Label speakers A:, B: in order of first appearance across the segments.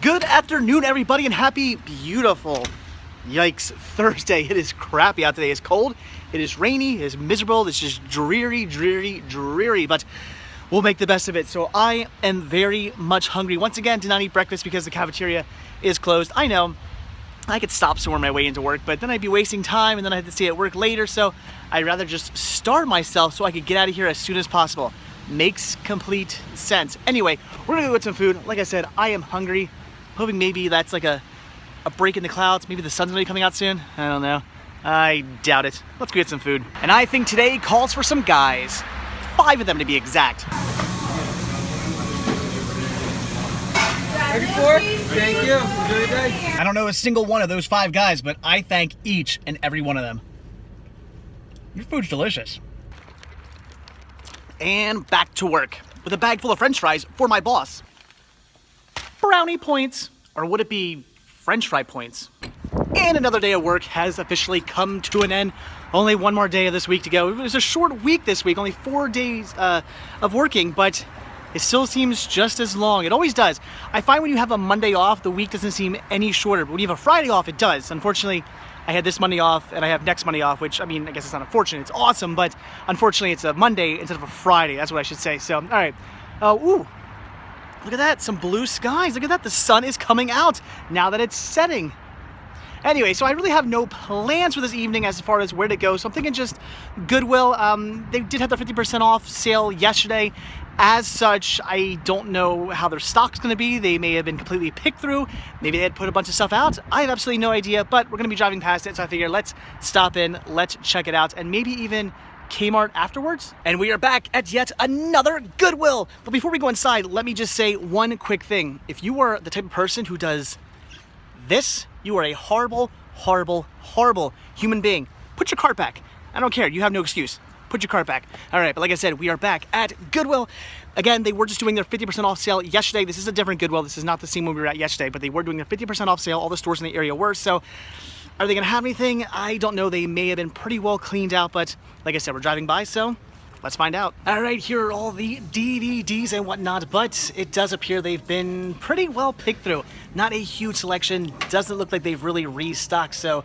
A: Good afternoon, everybody, and happy, beautiful, yikes, Thursday. It is crappy out today. It's cold, it is rainy, it is miserable, it's just dreary, but we'll make the best of it. So I am very much hungry. Once again, did not eat breakfast because the cafeteria is closed. I know I could stop somewhere on my way into work, but then I'd be wasting time and then I had to stay at work later, so I'd rather just starve myself so I could get out of here as soon as possible. Makes complete sense. Anyway, we're gonna go get some food. Like I said, I am hungry. Hoping maybe that's like a break in the clouds. Maybe the sun's gonna be coming out soon. I don't know. I doubt it. Let's go get some food. And I think today calls for some guys. 5 of them to be exact.
B: 34? Thank you. Enjoy your day.
A: I don't know a single one of those 5 guys, but I thank each and every one of them. Your food's delicious. And back to work with a bag full of french fries for my boss. Brownie points, or would it be french fry points? And another day of work has officially come to an end. Only one more day of this week to go. It was a short week this week, only 4 days of working, but it still seems just as long. It always does. I find when you have a Monday off, the week doesn't seem any shorter, but when you have a Friday off, it does. Unfortunately, I had this Monday off and I have next Monday off, which, I mean, I guess it's not unfortunate, it's awesome, but unfortunately it's a Monday instead of a Friday, that's what I should say. So, all right. Ooh, look at that, some blue skies. Look at that, the sun is coming out now that it's setting. Anyway, so I really have no plans for this evening as far as where to go, so I'm thinking just Goodwill. They did have their 50% off sale yesterday. As such, I don't know how their stock's going to be. They may have been completely picked through. Maybe they had put a bunch of stuff out. I have absolutely no idea, but we're going to be driving past it, so I figure let's stop in, let's check it out, and maybe even Kmart afterwards. And we are back at yet another Goodwill. But before we go inside, let me just say one quick thing. If you are the type of person who does this, you are a horrible human being. Put your cart back. I don't care. You have no excuse. Put your cart back. All right, but like I said, we are back at Goodwill. Again, they were just doing their 50% off sale yesterday. This is a different Goodwill. This is not the same one we were at yesterday, but they were doing their 50% off sale. All the stores in the area were. So are they gonna have anything? I don't know. They may have been pretty well cleaned out, but like I said, we're driving by, so let's find out. All right, here are all the DVDs and whatnot, but it does appear they've been pretty well picked through. Not a huge selection. Doesn't look like they've really restocked, so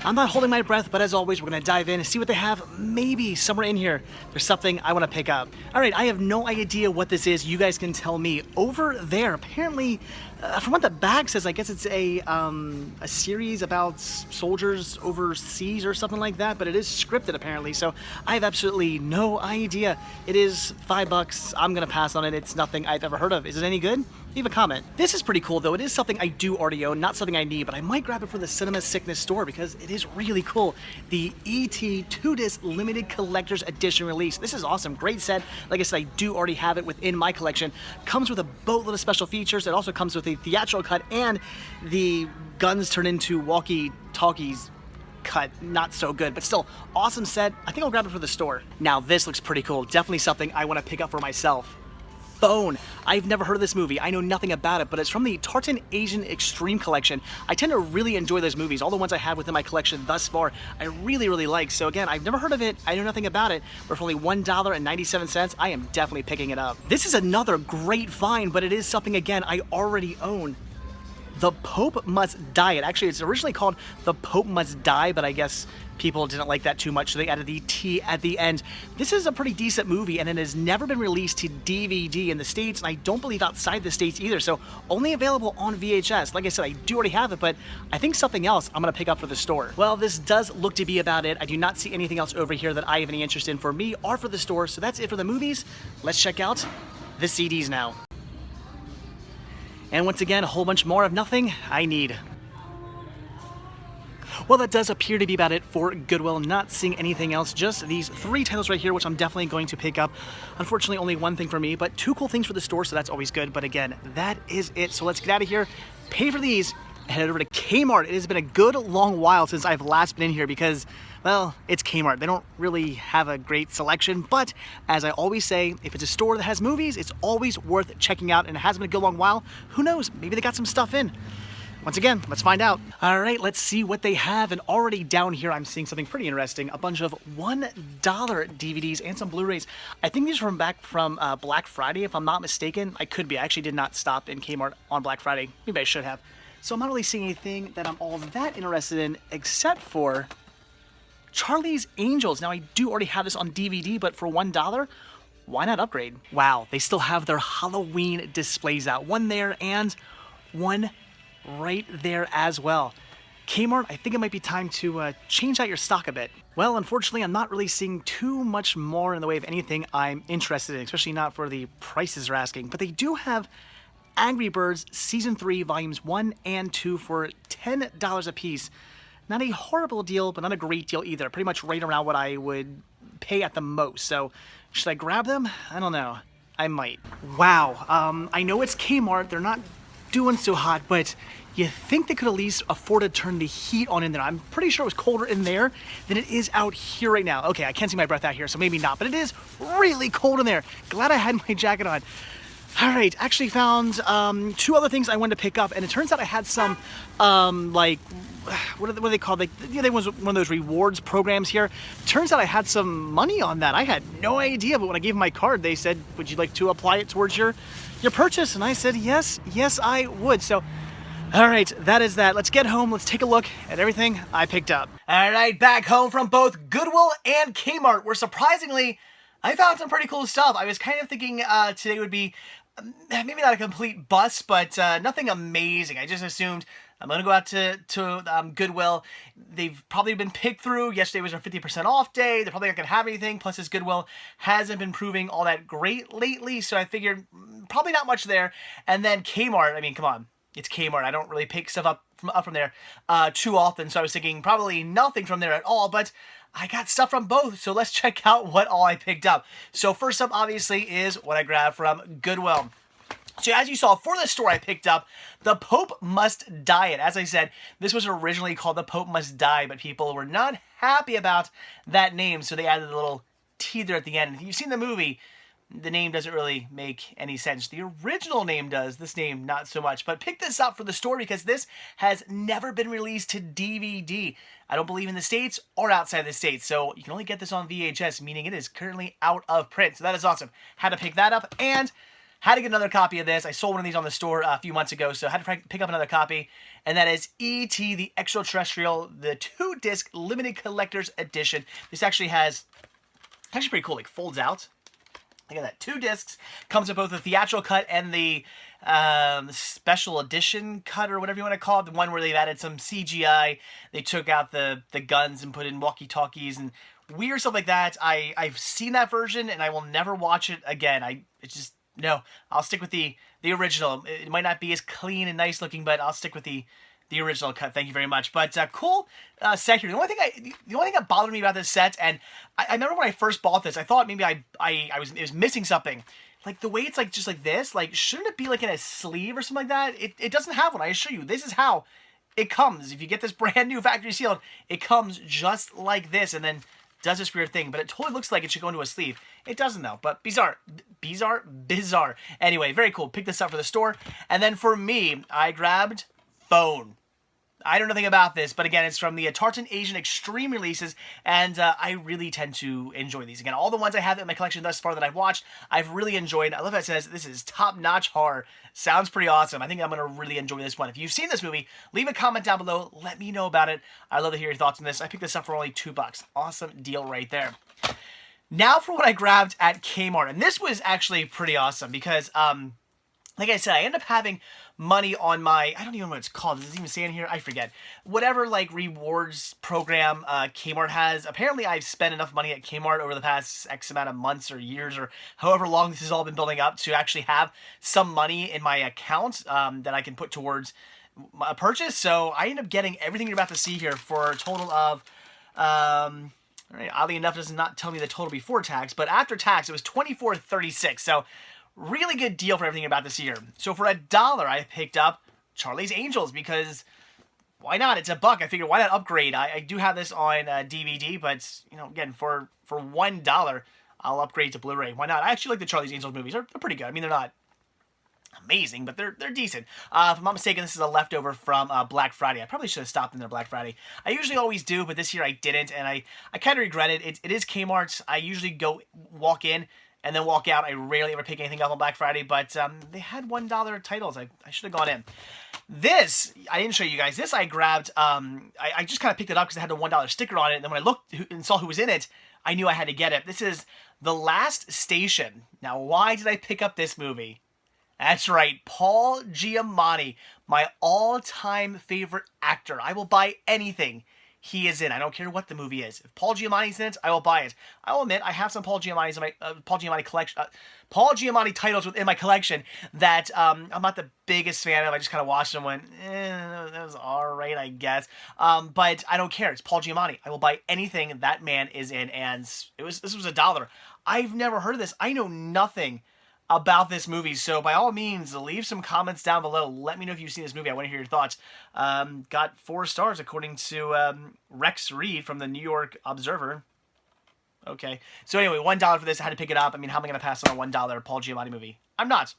A: I'm not holding my breath, but as always, we're gonna dive in and see what they have. Maybe somewhere in here, there's something I wanna pick up. All right, I have no idea what this is. You guys can tell me. Over there, apparently, from what the bag says, I guess it's a series about soldiers overseas or something like that, but it is scripted apparently, so I have absolutely no idea. It is $5. I'm gonna pass on it. It's nothing I've ever heard of. Is it any good? Leave a comment. This is pretty cool though. It is something I do already own, not something I need, but I might grab it for the Cinema Sickness store because it is really cool. The E.T. 2-disc limited collector's edition release. This is awesome, great set. Like I said, I do already have it within my collection. Comes with a boatload of special features. It also comes with a theatrical cut and the guns turn into walkie-talkies cut. Not so good, but still awesome set. I think I'll grab it for the store. Now this looks pretty cool. Definitely something I want to pick up for myself. Phone. I've never heard of this movie. I know nothing about it, but it's from the Tartan Asian Extreme collection. I tend to really enjoy those movies. All the ones I have within my collection thus far, I really like. So again, I've never heard of it. I know nothing about it, but for only $1.97, I am definitely picking it up. This is another great find, but it is something, again, I already own. The Pope Must Die. Actually, it's originally called The Pope Must Die, but I guess people didn't like that too much, so they added the T at the end. This is a pretty decent movie, and it has never been released to DVD in the States, and I don't believe outside the States either, so only available on VHS. Like I said, I do already have it, but I think something else I'm gonna pick up for the store. Well, this does look to be about it. I do not see anything else over here that I have any interest in for me or for the store, so that's it for the movies. Let's check out the CDs now. And once again, a whole bunch more of nothing I need. Well, that does appear to be about it for Goodwill. Not seeing anything else, just these 3 titles right here, which I'm definitely going to pick up. Unfortunately, only one thing for me, but 2 cool things for the store, so that's always good. But again, that is it. So let's get out of here, pay for these, and head over to Kmart. It has been a good long while since I've last been in here because, well, it's Kmart. They don't really have a great selection, but as I always say, if it's a store that has movies, it's always worth checking out, and it has been a good long while. Who knows? Maybe they got some stuff in. Once again, let's find out. All right, let's see what they have. And already down here, I'm seeing something pretty interesting. A bunch of $1 DVDs and some Blu-rays. I think these are back from Black Friday, if I'm not mistaken. I could be. I actually did not stop in Kmart on Black Friday. Maybe I should have. So I'm not really seeing anything that I'm all that interested in, except for Charlie's Angels. Now, I do already have this on DVD, but for $1, why not upgrade? Wow, they still have their Halloween displays out. One there and one right there as well. Kmart, I think it might be time to change out your stock a bit. Well, unfortunately, I'm not really seeing too much more in the way of anything I'm interested in, especially not for the prices they're asking. But they do have Angry Birds Season 3 Volumes 1 and 2 for $10 a piece. Not a horrible deal, but not a great deal either. Pretty much right around what I would pay at the most. So, should I grab them? I don't know. I might. Wow. I know it's Kmart. They're not doing so hot, but you think they could at least afford to turn the heat on in there. I'm pretty sure it was colder in there than it is out here right now. Okay, I can't see my breath out here, so maybe not, but it is really cold in there. Glad I had my jacket on. All right, actually found two other things I wanted to pick up, and it turns out I had some, like, what are they called? Like, you know, there was one of those rewards programs here. Turns out I had some money on that. I had no idea, but when I gave them my card, they said, would you like to apply it towards your purchase? And I said, yes, I would. So, all right, that is that. Let's get home. Let's take a look at everything I picked up. All right, back home from both Goodwill and Kmart, where surprisingly, I found some pretty cool stuff. I was kind of thinking today would be maybe not a complete bust, but nothing amazing. I just assumed I'm going to go out to Goodwill. They've probably been picked through. Yesterday was our 50% off day. They're probably not going to have anything. Plus, this Goodwill hasn't been proving all that great lately, so I figured probably not much there. And then Kmart, I mean, come on. It's Kmart. I don't really pick stuff up from there too often, so I was thinking probably nothing from there at all, but I got stuff from both, so let's check out what all I picked up. So first up, obviously, is what I grabbed from Goodwill. So as you saw, for the store I picked up, The Pope Must Diet. As I said, this was originally called The Pope Must Die, but people were not happy about that name, so they added a little T there at the end. If you've seen the movie, the name doesn't really make any sense. The original name does, this name not so much. But pick this up for the store because this has never been released to DVD. I don't believe in the States or outside the States, so you can only get this on VHS, meaning it is currently out of print. So that is awesome. Had to pick that up, and had to get another copy of this. I sold one of these on the store a few months ago, so had to pick up another copy. And that is E.T. the Extraterrestrial, the 2-disc limited collector's edition. This actually has, actually pretty cool, like folds out. Look at that, 2 discs, comes with both the theatrical cut and the special edition cut, or whatever you want to call it, the one where they've added some CGI, they took out the guns and put in walkie-talkies and weird stuff like that. I've seen that version, and I will never watch it again. No, I'll stick with the original. It might not be as clean and nice looking, but I'll stick with the original cut. Thank you very much. But cool set here. The only thing that bothered me about this set, and I remember when I first bought this, I thought maybe it was missing something. Like the way it's like just like this. Like shouldn't it be like in a sleeve or something like that? It doesn't have one. I assure you, this is how it comes. If you get this brand new factory sealed, it comes just like this, and then does this weird thing. But it totally looks like it should go into a sleeve. It doesn't though. But bizarre. Anyway, very cool. Pick this up for the store, and then for me, I grabbed Phone. I don't know anything about this, but again, it's from the Tartan Asian Extreme releases, and I really tend to enjoy these. Again, all the ones I have in my collection thus far that I've watched, I've really enjoyed. I love how it says this is top-notch horror. Sounds pretty awesome. I think I'm going to really enjoy this one. If you've seen this movie, leave a comment down below. Let me know about it. I'd love to hear your thoughts on this. I picked this up for only $2. Awesome deal right there. Now for what I grabbed at Kmart, and this was actually pretty awesome because, like I said, I ended up having money on my, I don't even know what it's called. Does it even say in here? I forget. Whatever, like, rewards program Kmart has. Apparently, I've spent enough money at Kmart over the past X amount of months or years or however long this has all been building up to actually have some money in my account that I can put towards a purchase. So I ended up getting everything you're about to see here for a total of, all right, oddly enough, it does not tell me the total before tax, but after tax, it was $24.36. So really good deal for everything you're about to see here. So for $1, I picked up Charlie's Angels because why not? It's $1. I figured why not upgrade? I do have this on DVD, but you know, again, for $1, I'll upgrade to Blu-ray. Why not? I actually like the Charlie's Angels movies. They're pretty good. I mean, they're not amazing, but they're decent. If I'm not mistaken, this is a leftover from Black Friday. I probably should have stopped in there Black Friday. I usually always do, but this year I didn't, and I kind of regret it. It is Kmart. I usually walk in and then walk out. I rarely ever pick anything up on Black Friday, but they had $1 titles. I should have gone in. This, I didn't show you guys. This I grabbed, I just kind of picked it up because it had a $1 sticker on it, and then when I looked and saw who was in it, I knew I had to get it. This is The Last Station. Now, why did I pick up this movie? That's right, Paul Giamatti, my all-time favorite actor. I will buy anything he is in. I don't care what the movie is. If Paul Giamatti's in it, I will buy it. I will admit I have some Paul Giamatti's in my Paul Giamatti collection. Paul Giamatti titles within my collection that I'm not the biggest fan of. I just kind of watched them and went, that was all right, I guess. But I don't care. It's Paul Giamatti. I will buy anything that man is in, and this was $1. I've never heard of this. I know nothing about this movie, so by all means, leave some comments down below. Let me know if you've seen this movie. I want to hear your thoughts. Got 4 stars according to Rex Reed from the New York Observer. Okay, so anyway, $1 for this. I had to pick it up. I mean, how am I going to pass on a $1 Paul Giamatti movie? I'm not.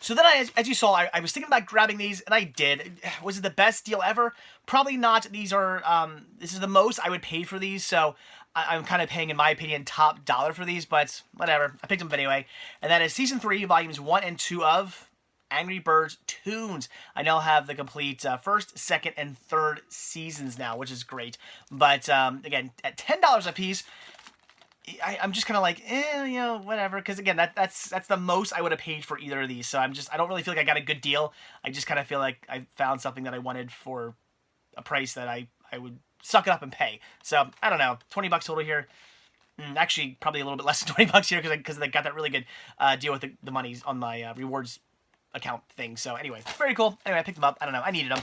A: So then, as you saw, I was thinking about grabbing these, and I did. Was it the best deal ever? Probably not. These are, this is the most I would pay for these, so I'm kind of paying, in my opinion, top dollar for these, but whatever. I picked them up anyway. And that is Season 3, Volumes 1 and 2 of Angry Birds Toons. I now have the complete first, second, and third seasons now, which is great. But, again, at $10 a piece, I'm just kind of like, whatever. Because, again, that's the most I would have paid for either of these. So I don't really feel like I got a good deal. I just kind of feel like I found something that I wanted for a price that I would suck it up and pay. So, I don't know, $20 total here. Actually, probably a little bit less than $20 here because they got that really good deal with the monies on my rewards account thing. So, anyway, very cool. Anyway, I picked them up. I don't know. I needed them.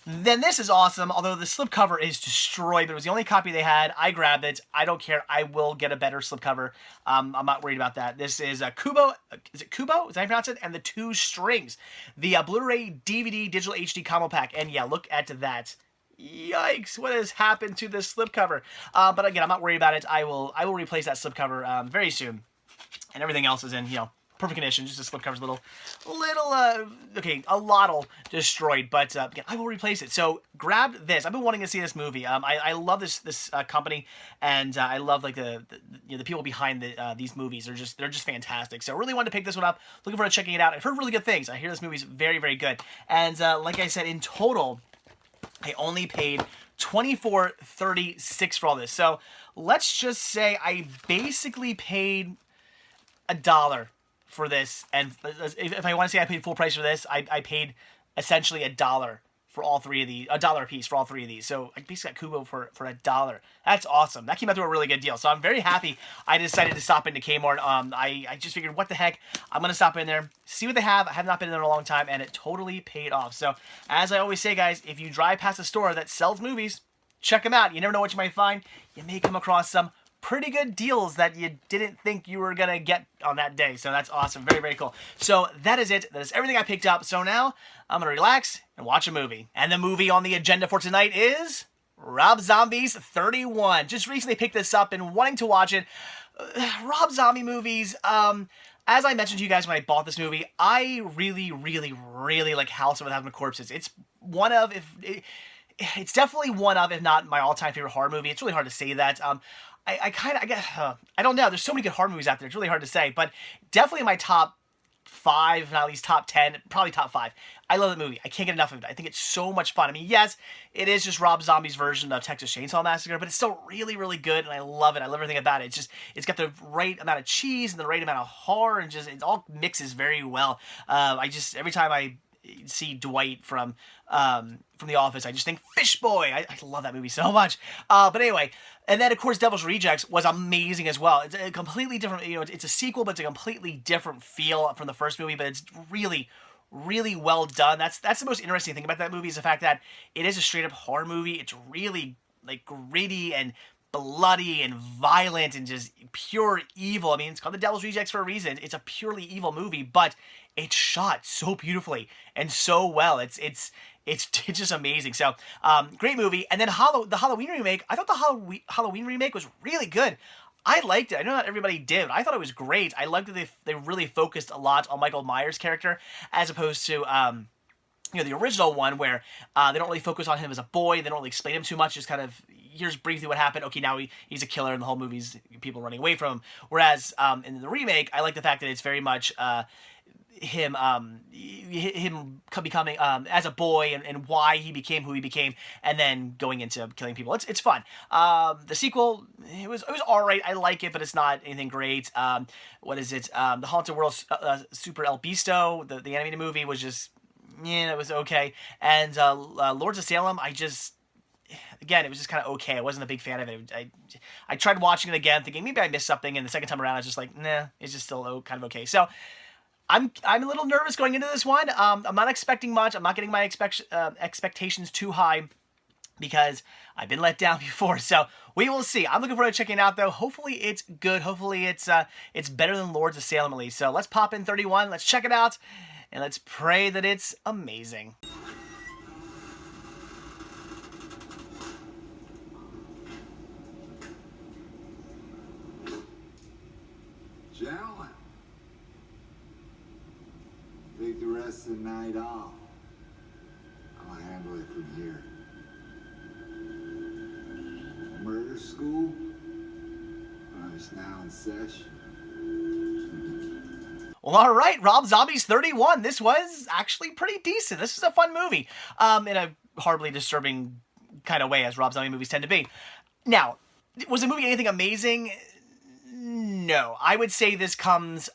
A: Then this is awesome, although the slipcover is destroyed, but it was the only copy they had. I grabbed it. I don't care. I will get a better slipcover. I'm not worried about that. This is Kubo. Is it Kubo? Is that how you pronounce it? And the 2 strings. The Blu-ray DVD Digital HD Combo Pack. And yeah, look at that. Yikes, what has happened to this slipcover? But again, I'm not worried about it. I will replace that slipcover very soon. And everything else is in, perfect condition. Just the slipcover's a lot destroyed. But again, I will replace it. So grab this. I've been wanting to see this movie. I love this company, and I love like the people behind these movies. They're just fantastic. So I really wanted to pick this one up. Looking forward to checking it out. I've heard really good things. I hear this movie's very, very good. And like I said, in total, I only paid $24.36 for all this. So let's just say I basically paid $1 for this. And if I want to say I paid full price for this, I paid essentially $1 for all 3 of these, $1 a piece for all 3 of these. So I basically got Kubo for $1. That's awesome. That came out to a really good deal. So I'm very happy I decided to stop into Kmart. I just figured, what the heck? I'm going to stop in there, see what they have. I have not been in there in a long time, and it totally paid off. So as I always say, guys, if you drive past a store that sells movies, check them out. You never know what you might find. You may come across some pretty good deals that you didn't think you were going to get on that day. So that's awesome. Very, very cool. So that is it. That is everything I picked up. So now I'm going to relax and watch a movie. And the movie on the agenda for tonight is Rob Zombie's 31. Just recently picked this up and wanting to watch it. Rob Zombie movies, as I mentioned to you guys when I bought this movie, I really, really, really like House of a Thousand Corpses. It's it's definitely one of, if not my all-time favorite horror movie. It's really hard to say that. I don't know. There's so many good horror movies out there. It's really hard to say, but definitely my top 5, if not at least top 10, probably top 5. I love that movie. I can't get enough of it. I think it's so much fun. I mean, yes, it is just Rob Zombie's version of Texas Chainsaw Massacre, but it's still really, really good, and I love it. I love everything about it. It's got the right amount of cheese and the right amount of horror, and it all mixes very well. Every time I see Dwight from The Office, I just think Fish Boy. I love that movie so much. But anyway, and then of course Devil's Rejects was amazing as well. It's a completely different, it's a sequel, but it's a completely different feel from the first movie, but it's really, really well done. That's the most interesting thing about that movie, is the fact that it is a straight up horror movie. It's really like gritty and bloody and violent and just pure evil. I mean, it's called The Devil's Rejects for a reason. It's a purely evil movie, but it's shot so beautifully and so well. It's just amazing. So, great movie. And then the Halloween remake, I thought the Halloween remake was really good. I liked it. I know not everybody did. I thought it was great. I liked that they really focused a lot on Michael Myers' character as opposed to the original one where they don't really focus on him as a boy. They don't really explain him too much. Just kind of, here's briefly what happened. Okay, now he's a killer, and the whole movie's people running away from him. Whereas in the remake, I like the fact that it's very much him becoming as a boy and why he became who he became, and then going into killing people. It's fun. The sequel, it was all right. I like it, but it's not anything great. What is it? The Haunted World Super El Bisto, the animated movie, was just, yeah, it was okay. And Lords of Salem, again, it was just kind of okay. I wasn't a big fan of it. I tried watching it again, thinking maybe I missed something, and the second time around, I was just like, nah, it's just still kind of okay. So I'm a little nervous going into this one. I'm not expecting much. I'm not getting my expectations too high because I've been let down before. So we will see. I'm looking forward to checking it out, though. Hopefully it's good. Hopefully it's better than Lords of Salem at least. So let's pop in 31. Let's check it out. And let's pray that it's amazing.
C: Gentlemen, take the rest of the night off. I'm gonna handle it from here. Murder school is now in session.
A: Well, all right, Rob Zombie's 31. This was actually pretty decent. This is a fun movie, in a horribly disturbing kind of way, as Rob Zombie movies tend to be. Now, was the movie anything amazing? No. I would say this comes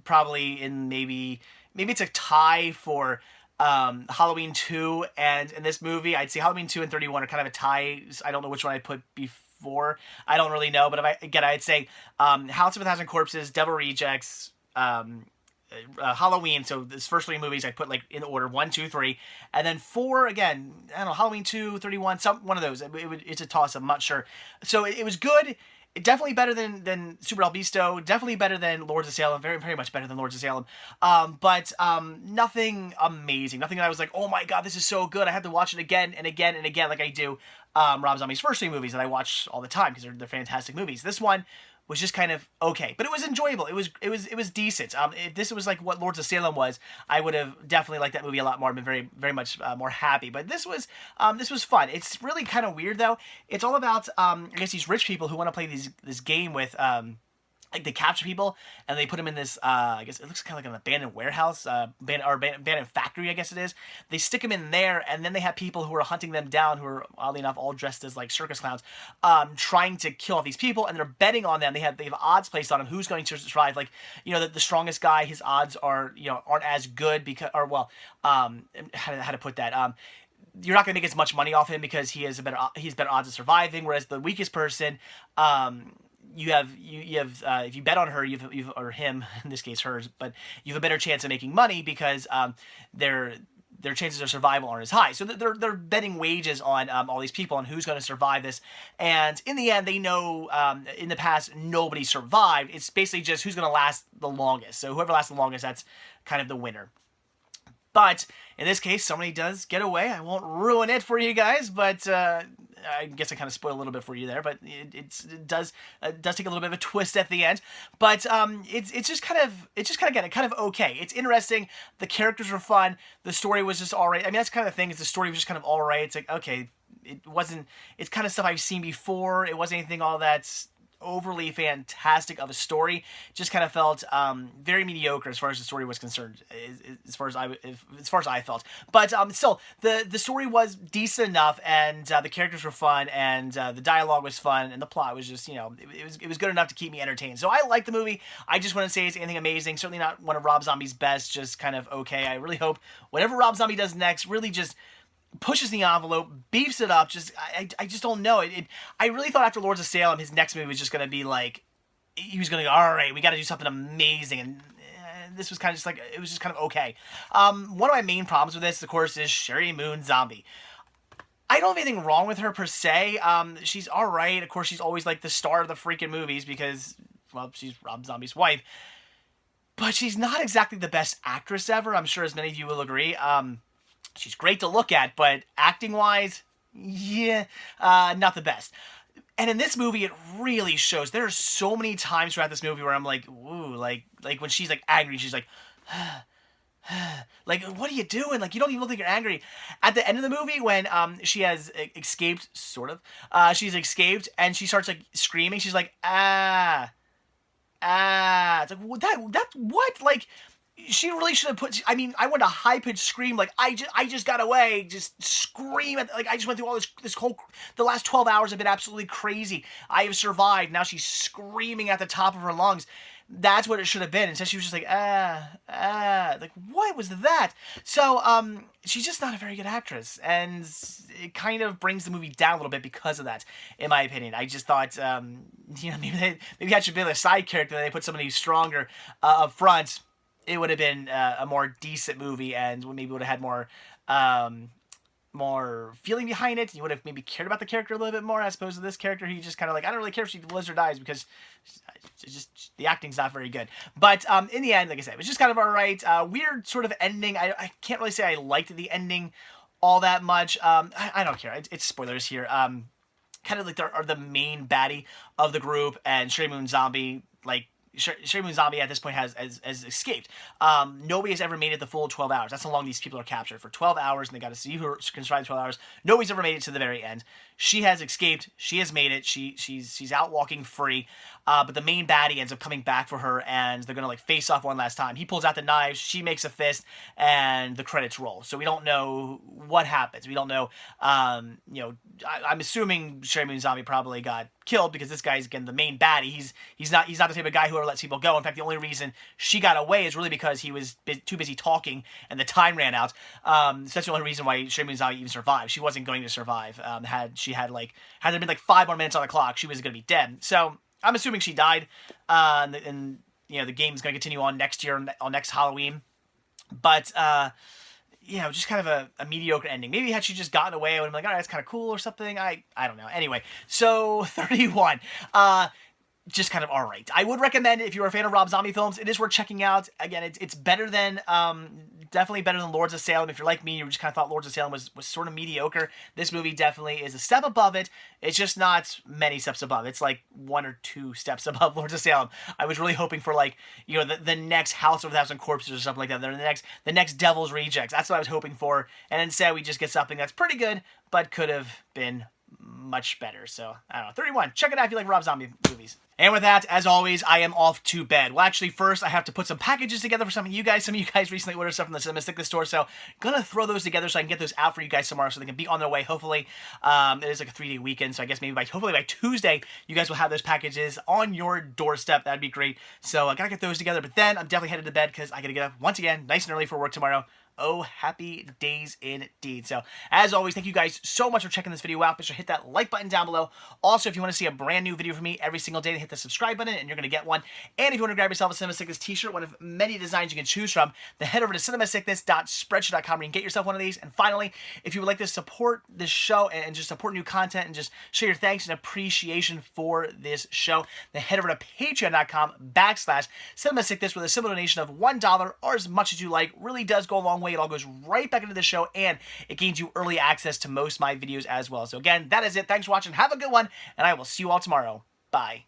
A: probably in maybe it's a tie for Halloween 2 and in this movie. I'd say Halloween 2 and 31 are kind of a tie. I don't know which one I'd put before. I don't really know, but I'd say House of a Thousand Corpses, Devil Rejects, Halloween. So this first 3 movies I put like in order 1, 2, 3, and then 4 again. I don't know, Halloween 2, 31, one of those. It's a toss. I'm not sure. So it was good. Definitely better than Super El Bisto. Definitely better than Lords of Salem. Very, very much better than Lords of Salem. But nothing amazing. Nothing that I was like, oh my god, this is so good. I have to watch it again and again and again, like I do Rob Zombie's first 3 movies that I watch all the time because they're fantastic movies. This one was just kind of okay, but it was enjoyable. It was decent. If this was like what Lords of Salem was, I would have definitely liked that movie a lot more. Been very, very much more happy. But this was fun. It's really kind of weird though. It's all about I guess these rich people who want to play this game with like they capture people and they put them in this I guess it looks kind of like an abandoned warehouse, abandoned factory, I guess it is. They stick them in there, and then they have people who are hunting them down, who are oddly enough all dressed as like circus clowns, trying to kill all these people, and they're betting on them. They have odds placed on them who's going to survive. Like, the strongest guy, his odds are aren't as good because, or well, how to put that. You're not going to make as much money off him because he's better odds of surviving. Whereas the weakest person, you have if you bet on her, or him, in this case hers, but you have a better chance of making money because their chances of survival aren't as high. So they're betting wages on all these people and who's going to survive this. And in the end, they know in the past nobody survived. It's basically just who's going to last the longest. So whoever lasts the longest, that's kind of the winner. But in this case, somebody does get away. I won't ruin it for you guys, but I guess I kind of spoiled a little bit for you there. But it does take a little bit of a twist at the end. But it's just kind of again kind of okay. It's interesting. The characters were fun. The story was just all right. I mean, that's kind of the thing. Is the story was just kind of all right. It's like, okay, it wasn't. It's kind of stuff I've seen before. It wasn't anything all that's overly fantastic of a story. Just kind of felt very mediocre as far as the story was concerned, as far as I felt. But still, the story was decent enough, and the characters were fun, and the dialogue was fun, and the plot was just it was good enough to keep me entertained. So I like the movie. I just wouldn't say it's anything amazing. Certainly not one of Rob Zombie's best. Just kind of okay. I really hope whatever Rob Zombie does next really just pushes the envelope, beefs it up. Just I just don't know. I really thought after Lords of Salem, his next movie was just going to be like, he was going to go, all right, we got to do something amazing. And this was kind of just like, it was just kind of okay. One of my main problems with this, of course, is Sherry Moon Zombie. I don't have anything wrong with her per se. She's all right. Of course, she's always like the star of the freaking movies because, well, she's Rob Zombie's wife. But she's not exactly the best actress ever. I'm sure as many of you will agree. She's great to look at, but acting-wise, yeah, not the best. And in this movie, it really shows. There are so many times throughout this movie where I'm like, ooh, like when she's like angry, she's like, like, what are you doing? Like, you don't even look like you're angry. At the end of the movie, when she has escaped, sort of, she's escaped and she starts like screaming. She's like, it's like, what? Like, she really should have put. I mean, I want a high pitched scream, like I just got away, just scream at, like I just went through all this whole, the last 12 hours have been absolutely crazy. I have survived. Now she's screaming at the top of her lungs. That's what it should have been. Instead, she was just like like what was that? So she's just not a very good actress, and it kind of brings the movie down a little bit because of that, in my opinion. I just thought maybe that should be a side character. They put somebody stronger up front. It would have been a more decent movie, and maybe would have had more feeling behind it. You would have maybe cared about the character a little bit more, as opposed to this character. He just kind of like, I don't really care if she lives or dies, because it's just the acting's not very good. But in the end, like I said, it was just kind of alright. Weird sort of ending. I can't really say I liked the ending all that much. I don't care. It's spoilers here. Kind of like they are the main baddie of the group, and Sherry Moon Zombie, like, Sherry Moon Zombie at this point has escaped. Nobody has ever made it the full 12 hours. That's how long these people are captured, for 12 hours, and they got to see who can survive 12 hours. Nobody's ever made it to the very end. She has escaped. She has made it. She's out walking free. But the main baddie ends up coming back for her, and they're gonna like face off one last time. He pulls out the knives. She makes a fist, and the credits roll. So we don't know what happens. We don't know. I'm assuming Sherry Moon Zombie probably got killed, because this guy's, again, the main baddie. He's not the type of guy who ever lets people go. In fact, the only reason she got away is really because he was too busy talking and the time ran out. So that's the only reason why Sherry Moon Zombie even survived. She wasn't going to survive. Had there been like 5 more minutes on the clock, she was going to be dead. So I'm assuming she died. And the game's going to continue on next year, on next Halloween. But just kind of a mediocre ending. Maybe had she just gotten away, I would have been like, all right, that's kind of cool or something. I don't know. Anyway, so 31. Just kind of all right. I would recommend it if you're a fan of Rob Zombie films. It is worth checking out. Again, it's better than, definitely better than Lords of Salem. If you're like me, you just kind of thought Lords of Salem was sort of mediocre. This movie definitely is a step above it. It's just not many steps above. It's like 1 or 2 steps above Lords of Salem. I was really hoping for, like, the next House of a Thousand Corpses or something like that. The next Devil's Rejects. That's what I was hoping for. And instead, we just get something that's pretty good, but could have been much better. So, I don't know. 31. Check it out if you like Rob Zombie movies. And with that, as always, I am off to bed. Well, actually, first, I have to put some packages together for some of you guys. Some of you guys recently ordered stuff from the Cinema Sickness store, so gonna throw those together so I can get those out for you guys tomorrow so they can be on their way, hopefully. It is like a 3-day weekend, so I guess maybe hopefully by Tuesday, you guys will have those packages on your doorstep. That'd be great. So I gotta get those together, but then I'm definitely headed to bed because I gotta get up once again, nice and early for work tomorrow. Oh, happy days indeed. So, as always, thank you guys so much for checking this video out. Be sure to hit that like button down below. Also, if you want to see a brand new video from me every single day, then hit the subscribe button and you're going to get one. And if you want to grab yourself a Cinema Sickness t-shirt, one of many designs you can choose from, then head over to cinemasickness.spreadshirt.com where you can get yourself one of these. And finally, if you would like to support this show and just support new content and just show your thanks and appreciation for this show, then head over to patreon.com/cinemasickness with a simple donation of $1 or as much as you like. Really does go a long way. It all goes right back into the show, and it gains you early access to most of my videos as well. So again, that is it. Thanks for watching. Have a good one, and I will see you all tomorrow. Bye.